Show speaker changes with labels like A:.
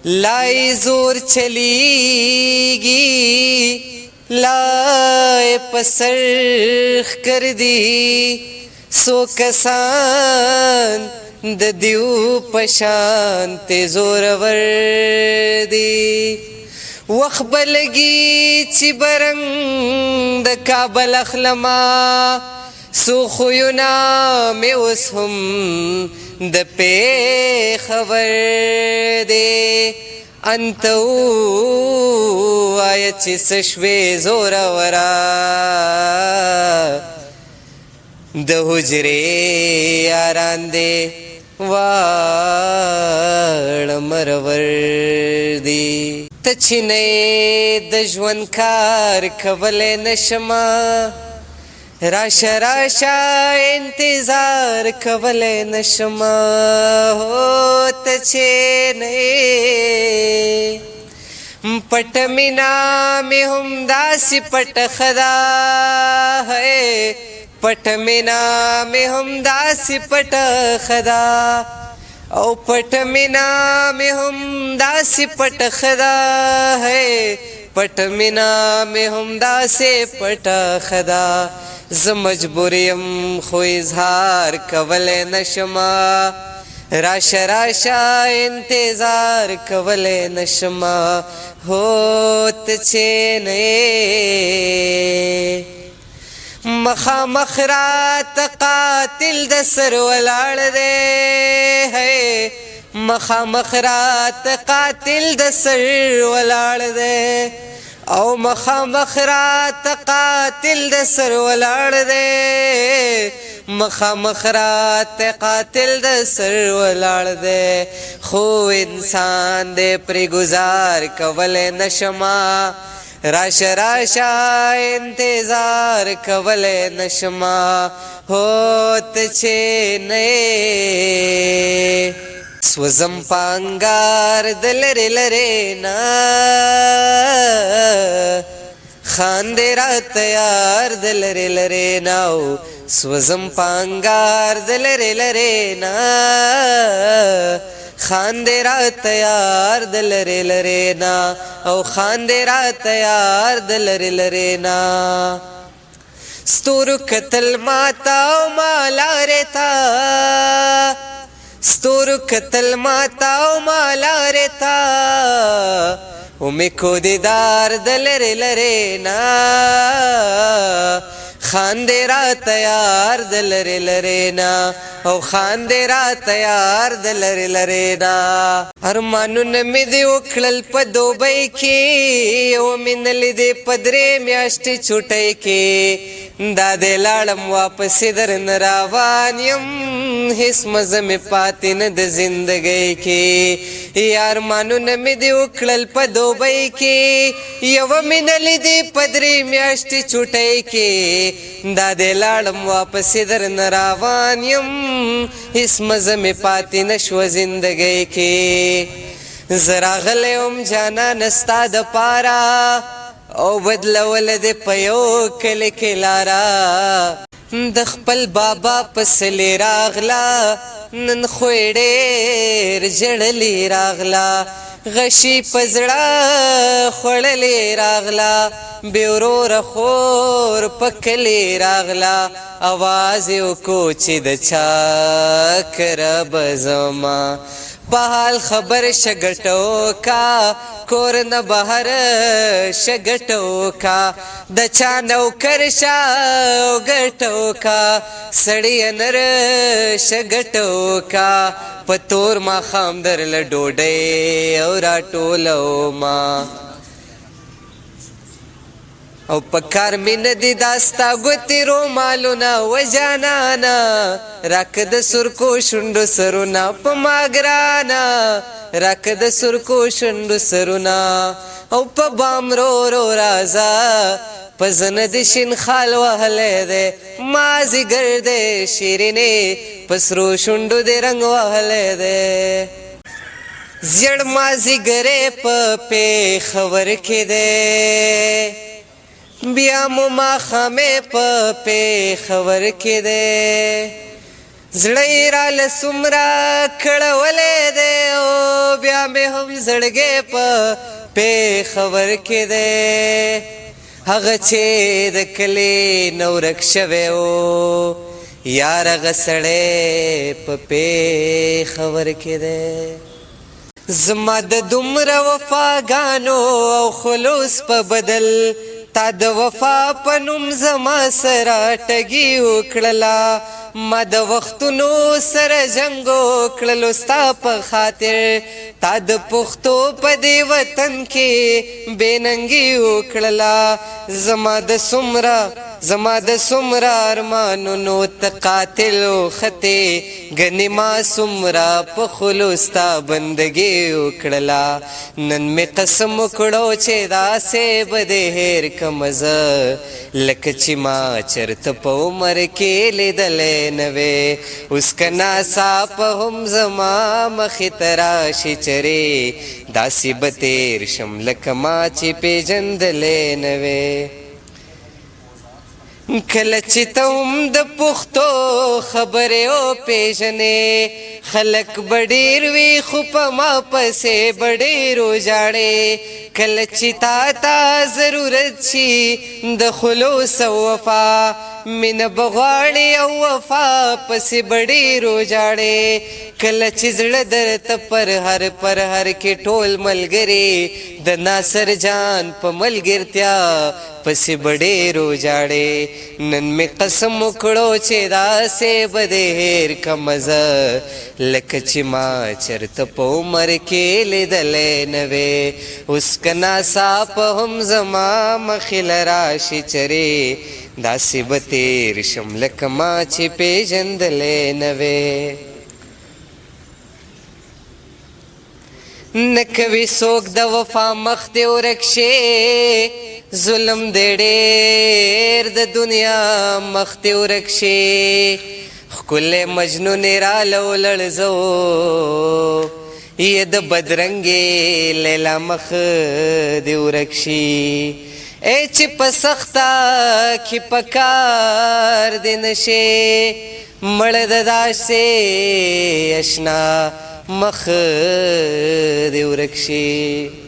A: लाई जोर चलीगी लाए पसर्ख कर दी सो कसान द दिव पशान ते जोरवर दी वख बलगी ची बरंग द काबल अखलमा सो खुयुना में उस हम द पे खबर दे अंतऊ आयची सश्वे जोरावरा द हुजरे यारान दे वाळ मरवर दी तछिने द ज्वनकार खवले नशमा राशा राशा इंतजार कवले नशमा होत छे ने पटमिना में हम दासी पट खदा है पटमिना में हम दासी पट खदा ओ पटमिना में हम दासी पट खदा है पटमिना में हम दासे पट खदा ज मजबूरियम खो इजहार कवले नशमा राशा राशा इंतजार कवले नशमा होत छे ने मखा मखरात कातिल द सर वलाड़ दे है मखा मखरात कातिल द सर वलाड़ दे او مخامخرات قاتل د سر ولاړ دے مخامخرات قاتل د سر ولاړ دے خو انسان دے پر گزار کول نشما راشه راشه انتظار کول نشما ہوت چھے نئے سوزم پانگار دلر لرینا خاندے رات یار دلر لرینا سوزم پانگار دلر لرینا خاندے رات یار دلر لرینا او خاندے رات یار دلر لرینا ستورو قتل ماتا او مالا ریتا ستورو قتل ماتا او مالا ریتا میں کو دیدار دلر لرینا خاندے رات یار دلر لرینا او خاندے رات یار دلر لرینا ارمانو نمی دی وکړل په دوبۍ کې او مینل دی پدرې میاشتې چوټۍ کې دا دې لاړم واپس درن روان یم هیڅ مزه مې پاتې نه د زندګۍ کې یار مانونه مې دې وکړل په دوبۍ کې یوه مینل دی پدرې میاشتې چوټۍ کې دا دې لاړم واپس درن روان یم هیڅ مزه مې پاتې نه شوه زندګۍ کې زه راغلی وم جانانه ستا دپاره او بدلول دې په یو کلي کې لاره د خپل بابا پسلې راغله نن خو یې ډېر ژړلې راغله غشي په زړه خوړلې راغله بې وروره خور په کلي راغله اواز یې وکړو چې د چا کره به ځمه په حال خبر شه ګټو کا کور نه بهر شه ګټو کا د چا نوکر شه ګټو کا سړی نر شه ګټو کا په تور ماښام درله ډوډۍ او راټولو ما او پکار می ندی داستا گوتی رومالونا و جانانا راک د سرکو شندو سرونا پا ماگرانا راک د سرکو شندو سرونا او پا بام رو رو رازا پا زند شین خال وحلے دے مازی گردے شیرینی پس رو شندو دے رنگ وحلے دے زیڑ مازی گرے پا پی خور کی دے بیا مو ماښامې په پېښور کې دی زړه یې راله څومره کړولی دی او بیا مې هم زړګی په پېښور کې دی هغه چې د کلي نه ورک شوی و یار هغه سړی په پېښور کې دی زما د دومره وفاګانو او خلوص په بدل تا د وفا په نوم زما سره ټګي وکړله ما د وختونو سره جنګ وکړلو ستا په خاطر تا د پښتو په دې وطن کې بې ننګي وکړله زما د څومره ارمانونو ته قاتل وختې ګنې ما څومره په خلوص ستا بندګي وکړله نن مې قسم وکړو چې داسې به دې هېر کړمه زه لکه چې ما چېرته په عمر کې لیدلی نه وې اوس که ناڅاپه هم زما مخې ته راشي چرې داسې به تېر شم لکه ما چې پېژندلی نه وې کله چې ته هم د پښتو خبرې وپېژنې خلک به ډېر وي خو په ما پسې به ډېر وژاړې کله چې تا ته ضرورت شي د خلوص او وفا مینه به غواړې او وفا پسې به ډېر وژاړې کله چې زړه درته پر هر کې ټول ملګري د ناصر جان په ملګرتیا پسې به ډېر وژاړې نن مې قسم وکړو چې داسې به دې هېر کړمه زه لکه چې ما چېرته په عمر کې لیدلی نه وې اوس که ناڅاپه هم زما مخې له راشي چرې داسې به تېر شم لکه ما چې پېژندلی نه وې نه کوي څوک د وفا مخ دې ورک شي ظلم دې ډېر د دنیا مخ دې ورک شي ښکلی مجنون یې راله ولړزو یې د بدرنګې لیلا مخ دې ورک شي ای چې په سخته کې په کار دې نه شي مړه د داسې اشنا مخ دې ورک شي